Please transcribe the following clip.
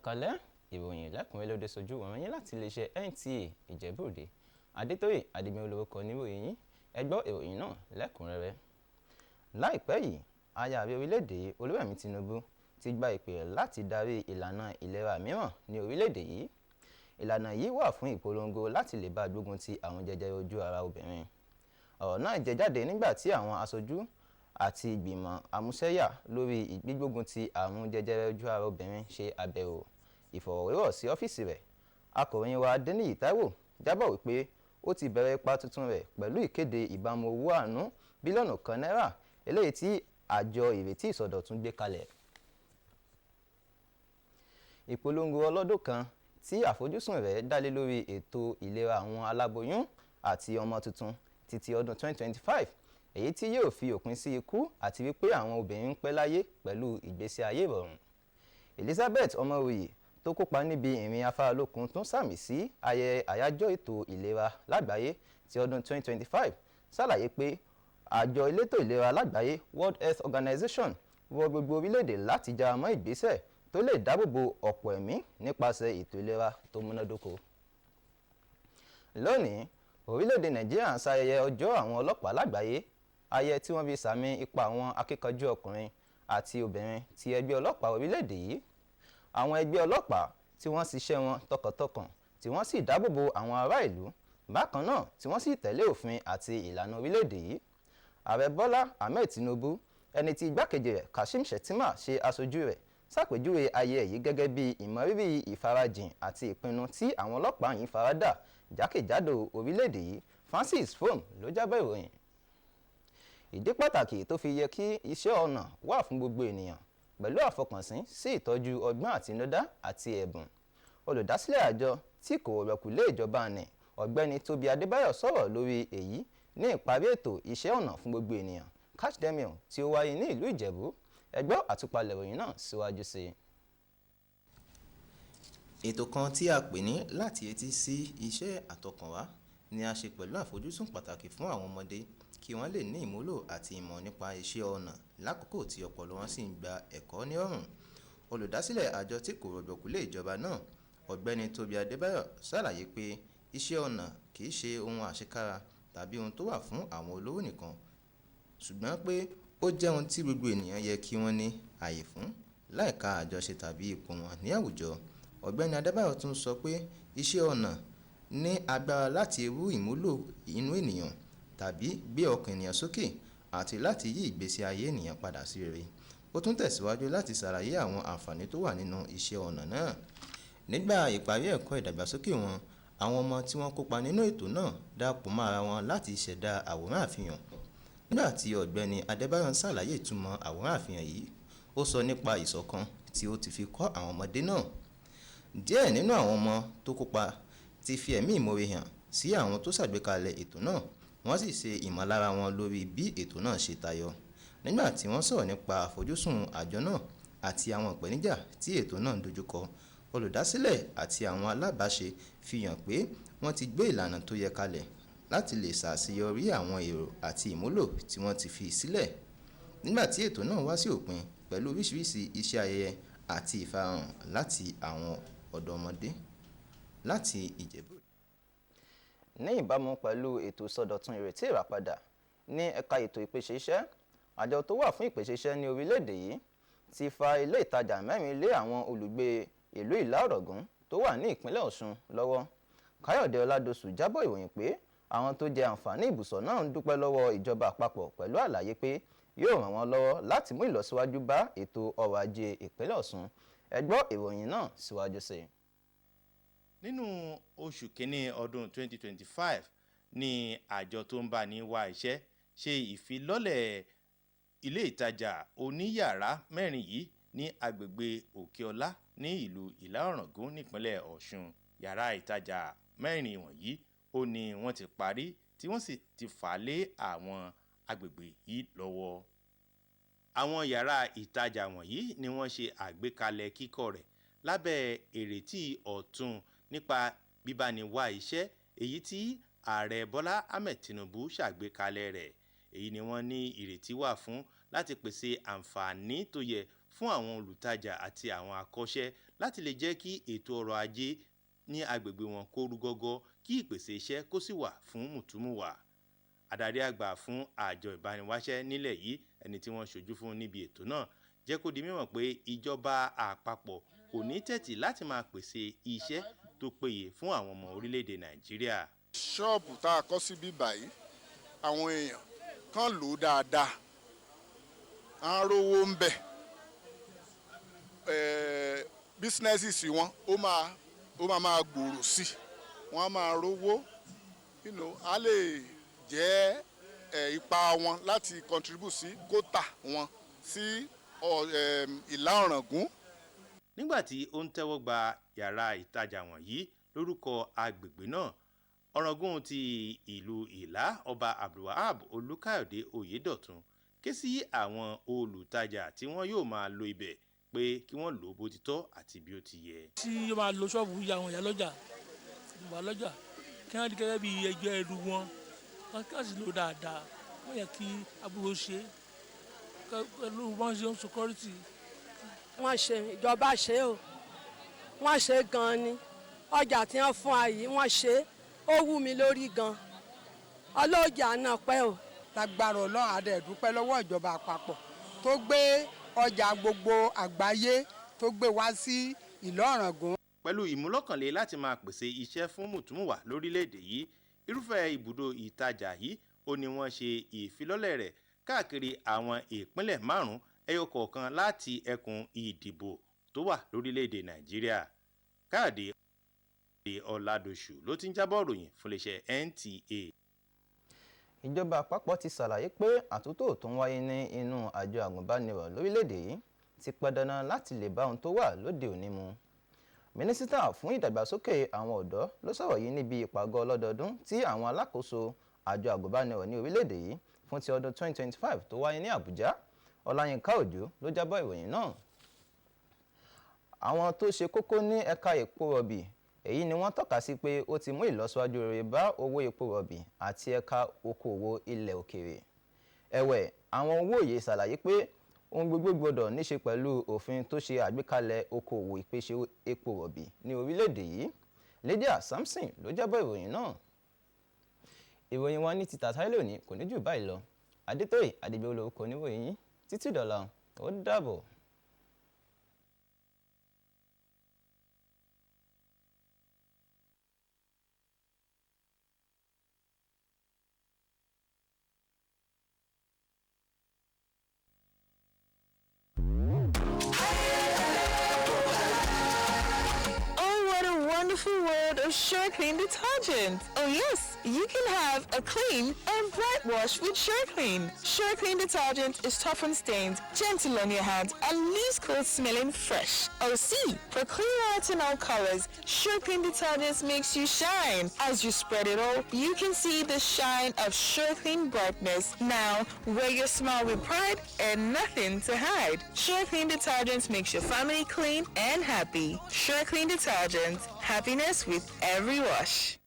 kálẹ́ ìròyìn lẹ́kùnrẹ́rẹ́ lóde sojú wọn yín láti iléeṣẹ́ NTA Ìjẹ̀bú-Òde Adétóyè Adégbénró lórúkọ oníròyìn yín ẹ gbọ́ ìròyìn náà lẹ́kùnrẹ́rẹ́. Láìpẹ́ yìí aya ààrẹ orílẹ̀-èdè Olúrẹ̀mí Tinubu ti gba ìpè láti darí ìlànà ìlera mìíràn ní orílẹ̀-èdè yìí. Ìlànà yìí wà fún ìpolongo láti lè bá gbógun ti àrùn jẹjẹrẹ ojú ara obìnrin. Ọ̀rọ̀ náà jẹ jáde nígbà tí àwọn aṣojú àti ìgbìmọ̀ àmúṣẹ́yà lórí gbígbógun ti àrùn jẹjẹrẹ ojú ara obìnrin ṣe àbẹ̀wò ìfọ̀rọ̀wérọ̀ sí ọ́fíìsì rẹ̀. Akọ̀ròyìn wa Adéníyì Táíwò jábọ̀ wípé ó ti bẹ̀rẹ̀ ipa tuntun rẹ̀ pẹ̀lú ìkéde ìbámu owó àánú bílíọ̀nù kan náírà eléyìí tí àjọ ìrètí ìsọdọ̀tun gbé kalẹ̀. Ìpolongo ọlọ́dún kan tí àfojúsùn rẹ̀ dá lé lórí ètò ìlera àwọn aláboyún àti ọmọ tuntun títí ọdún 2025 èyí tí yóò fi òpin sí ikú àti wípé àwọn obìnrin ń pẹ́ láyé pẹ̀lú ìgbésí ayé ìrọ̀rùn. Elizabeth Ọmọwùyí tó kópa níbi ìrìn afáralókun tún sàmì sí ayẹyẹ àyájọ́ ètò ìlera lágbàáyé ti ọdún 2025 ṣàlàyé pé àjọ elétò ìlera lágbàáyé World Health Organization rọ gbogbo orílẹ̀-èdè láti jára mọ́ ìgbésẹ̀ tó lè dáàbòbo ọ̀pọ̀ ẹ̀mí nípasẹ̀ ètò ìlera tó múnádóko. Lónìí, orílẹ̀-èdè Nàìjíríà ń ṣayẹyẹ ọjọ́ àwọn ọlọ́pàá lágbàáyé, ayẹyẹ tí wọ́n fi sàmì ipa àwọn akíkanjú ọkùnrin àti obìnrin ti ẹgbẹ́ ọlọ́pàá orílẹ̀-èdè yìí. Àwọn ẹgbẹ́ ọlọ́pàá tí wọ́n ṣiṣẹ́ wọn tọkàntọkàn tí wọ́n sì dáàbòbo àwọn ará ìlú, bákan náà tí wọ́n sì tẹ̀lé òfin àti ìlànà orílẹ̀-èdè yìí. Ààrẹ Bọ́lá Ahmed Tinubu, ẹni tí igbákejì rẹ̀ Kashim Shettima ṣe aṣojú rẹ̀, ṣàpèjúwe ayẹyẹ yìí gẹ́gẹ́ bí ìmọrírì ìfarajìn àti ìpinnu tí àwọn ọlọ́pàá yìí faradà jákèjádò orílẹ̀-èdè yìí. Francis Fom ló jábọ̀ ìròyìn. Ìdí pàtàkì tó fi yẹ kí iṣẹ́ ọnà wà fún gbogbo ènìyàn pẹ̀lú àfọkànsìn sí ìtọ́jú ọgbọ́n àtinúdá àti ẹ̀bùn. Olùdásílẹ̀ àjọ tí kò rọ̀kù lé ìjọba ní Ọ̀gbẹ́ni Tóbi Adébáyọ̀ sọ̀rọ̀ lórí èyí ní ìparí ètò iṣẹ́ ọnà fún gbogbo ènìyàn Catch Them Young tí ó wáyé ní ìlú Ìjẹ̀bú. Ẹ gbọ́ àtúpalẹ̀ ìròyìn náà síwájú sí i. Ètò kan tí a pè ní láti etí sí iṣẹ́ àtọkànwá ni a ṣe pẹ̀lú àfojúsùn pàtàkì fún àwọn ọmọdé kí wọ́n lè ní ìmúlò àti ìmọ̀ nípa iṣẹ́ ọnà lákòókò tí ọpọlọ wọn sì ń gba ẹ̀kọ́ ní ọ̀run. Olùdásílẹ̀ àjọ tí kò rọ̀gbọ̀kú lé ìjọba náà Ọ̀gbẹ́ni Tóbi Adébáyọ̀ ṣàlàyé pé iṣẹ́ ọnà kì í ṣe ohun àṣekára tàbí ohun tó wà fún àwọn olówó nìkan, ṣùgbọ́n pé ó jẹ́ ohun tí gbogbo ènìyàn yẹ kí wọ́n ní àyè fún láìka àjọṣe tàbí ipò wọn ní àwùjọ. Ọ̀gbẹ́ni Adébáyọ̀ tún sọ pé iṣẹ́ ọnà ní agbára láti rú ìmúlò inú ènìyàn tàbí gbé ọkàn ènìyàn sókè àti láti yí ìgbésí ayé ènìyàn padà sí rere. Ó tún tẹ̀síwájú láti ṣàlàyé àwọn àǹfààní tó wà nínú iṣẹ́ ọnà náà. Nígbà ìparí ẹ̀kọ́ ìdàgbàsókè wọn, àwọn ọmọ tí wọ́n kópa nínú ètò náà darapọ̀ mọ́ ara wọn láti ṣẹ̀dá àwòrán àfihàn. Nígbà tí Ọ̀gbẹ́ni Adébáyọ̀ ń ṣàlàyé ìtumọ̀ àwòrán àfihàn yìí, ó sọ nípa ìṣọ̀kan tí ó ti fi kọ́ àwọn ọmọdé náà. Díẹ̀ nínú àwọn ọmọ tó kópa ti fi ẹ̀mí ìmoore hàn sí àwọn tó ṣàgbékalẹ̀ ètò náà, wọ́n sì ṣe ìmọ̀lára wọn lórí bí ètò náà ṣe tayọ. Nígbà tí wọ́n sọ̀rọ̀ nípa àfojúsùn àjọ náà àti àwọn ìpèníjà tí ètò náà ń dojúkọ, olùdásílẹ̀ àti àwọn alábàáṣe fi hàn pé wọ́n ti gbé ìlànà tó yẹ kalẹ̀ láti lè ṣàṣeyọrí àwọn èrò àti ìmúlò tí wọ́n ti fi sílẹ̀. Nígbà tí ètò náà wá sí òpin pẹ̀lú oríṣiríṣi iṣẹ́ ayẹyẹ àti ìfarahàn láti àwọn ọ̀dọ́mọdé láti Ìjẹ̀bú. Ní ìbámu pẹ̀lú ètò ìsọdọ̀tun ìrètí ìràpadà ní ẹ̀ka ètò ìpèsè iṣẹ́, àjọ tó wà fún ìpèsè iṣẹ́ ní orílẹ̀-èdè yìí ti fa ilé ìtajà mẹ́rin lé àwọn olùgbé ìlú Ìlá-Ọ̀ràngún tó wà ní ìpínlẹ̀ Ọ̀ṣun lọ́wọ́. Káyọ̀dé Ọládosù jábọ̀ ìròyìn pé àwọn tó jẹ àǹfààní ìbùsọ̀ náà ń dúpẹ́ lọ́wọ́ ìjọba àpapọ̀ pẹ̀lú àlàyé pé yóò ràn wọ́n lọ́wọ́ láti mú ìlọsíwájú bá ètò ọrọ̀ ajé ìpínlẹ̀ Ọ̀ṣun. Ẹ gbọ́ ìròyìn náà síwájú sí i. Nínú oṣù kínní ọdún 2025 ni àjọ tó ń bá ní wá iṣẹ́ ṣe ìfilọ́lẹ̀ ilé ìtajà oníyàrá mẹ́rin yìí ní agbègbè Òkè-Ọlá ní ìlú Ìlá-Ọ̀ràngún nípínlẹ̀ Ọ̀ṣun. Yàrá ìtajà mẹ́rin wọ̀nyí ó ní wọ́n ti parí tí wọ́n sì ti fà lé àwọn agbègbè yìí lọ́wọ́. Àwọn yàrá ìtajà wọ̀nyí ni wọ́n ṣe àgbékalẹ̀ kíkọ́ rẹ̀ lábẹ́ ìrètí ọ̀tun nípa bíbániwá iṣẹ́ èyí tí Ààrẹ Bọ́lá Ahmed Tinubu ṣàgbékalẹ̀ rẹ̀. Èyí ni wọ́n ní ìrètí wà fún láti pèsè àǹfààní tó yẹ fún àwọn olùtajà àti àwọn akọ́ṣẹ́ láti lè jẹ́ kí ètò ọrọ̀ ajé ní agbègbè wọn kó rú gọ́gọ́ kí ìpèsè iṣẹ́ kó sì wà fún mùtúmùwà. Adarí àgbà fún àjọ ìbániwáṣẹ́ nílẹ̀ yìí, ẹni tí wọ́n ṣojú fún níbi ètò náà, jẹ́ kó di mímọ̀ pé ìjọba àpapọ̀ kò ní tẹ́tí láti máa pèsè iṣẹ́ tó péye fún àwọn ọmọ orílẹ̀-èdè Nàìjíríà. Ṣọ́ọ̀bù tá a kọ́ síbí báyìí, àwọn èèyàn kan lò ó dáadáa, à ń rówó ń bẹ̀, bísínẹ́sì sí wọn ó máa gbòòrò sí, wọ́n á máa rówó, á lè jẹ́ ipa wọn láti contribute sí kótà wọn sí ìlà ọ̀ràngún. Nígbà tí ó ń tẹ́wọ́ gba yàrá ìtajà wọ̀nyí lórúkọ agbègbè náà, ọ̀ràngún ti ìlú Ìlá Ọba Abdulwahab Olúkáyọ̀dé Oyèdọ̀tun ké sí àwọn olùtajà tí wọ́n yóò máa lo ibẹ̀ pé kí wọ́n lò ó bó ti tọ́ àti bí ó ti yẹ. tí yóò máa lo ṣọ́ọ̀bù yìí àwọn ìyá lọ́jà kí wọ́n di gẹ́gẹ́ bí ẹgbẹ́ ẹrú wọn kí wọ́n sì lò dáadáa, wọ́n yẹ kí aburú ṣe pẹ̀lú wọ́n ṣe security. wọ́n ṣe ìjọba ṣe o, wọ́n ṣe gan-an ni ọjà tí wọ́n fún wa yìí wọ́n ṣe ó wú mi lórí gan-an, ọlọ́jà náà pẹ́ o. lágbára Ọlọ́run adẹ́ẹ̀dúpẹ́ lọ́wọ́ ìjọba àpapọ̀ tó gbé ọjà gbogbo àgbáyé tó gbé wá sí ìlú Ọ̀ràngún. Pẹ̀lú ìmúlọ́kànlé láti máa pèsè iṣẹ́ fún mùtúmùwà lórílẹ̀‐èdè yìí, irúfẹ́ ibùdó ìtajà yìí ó ní wọ́n ṣe ìfilọ́lẹ̀ rẹ̀ káàkiri àwọn ìpínlẹ̀ 5 ẹyọ kọ̀ọ̀kan láti ẹkùn ìdìbò tó wà lórílẹ̀‐èdè Nàìjíríà. Káàdé Ọládòṣù ló ti ń jábọ̀ ròyìn fún iléeṣẹ́ NTA. Ìjọba àpapọ̀ ti ṣàlàyé pé àtúntò tó ń wáyé ní inú àjọ àgùnbánirọ̀ lórílẹ̀‐èdè yìí ti pọn dandan láti lè bá ohun tó wà lóde òní mu. Mínísítà fún ìdàgbàsókè àwọn ọ̀dọ́ ló sọ̀rọ̀ yìí níbi ìpàgọ́ ọlọ́dọọdún tí àwọn alákòóso àjọ àgùnbánirọ̀ ní orílẹ̀‐èdè yìí fún ti ọdún 2025 tó wáyé ní Àbújá. Ọláyínká Òjó ló jábọ̀ ìròyìn náà. Àwọn tó ṣe kókó ní ẹ̀ka epo rọ̀bì, èyí ni wọ́n tọ́ka sí pé ó ti mú ìlọsíwájú rere bá owó epo rọ̀bì àti ẹ̀ka okòwò ilẹ̀ òkèèrè. Ẹ̀wẹ̀, àwọn òǹwòye ṣàlàyé pé ohun gbogbo gbọdọ̀ níṣe pẹ̀lú òfin tó ṣe àgbékalẹ̀ okòwò ìpèsè epo rọ̀bì ní orílẹ̀-èdè yìí. Lydia Samson ló jábọ̀ ìròyìn náà. Ìròyìn wa ní ti tàtàrí lónìí kò ní jù báyìí lọ. Adétóyè Adébíyí olórúkọ oníròyìn yín. Títí dọ̀la, ó dàbọ̀. Wonderful world of SureClean detergent. Oh yes, you can have a clean and bright wash with SureClean. SureClean detergent is tough on stains, gentle on your hands, and leaves clothes smelling fresh. Oh see, for clean white and all colors, SureClean detergent makes you shine. As you spread it all, you can see the shine of SureClean brightness. Now, wear your smile with pride and nothing to hide. SureClean detergent makes your family clean and happy. SureClean detergent. Happiness with every wash.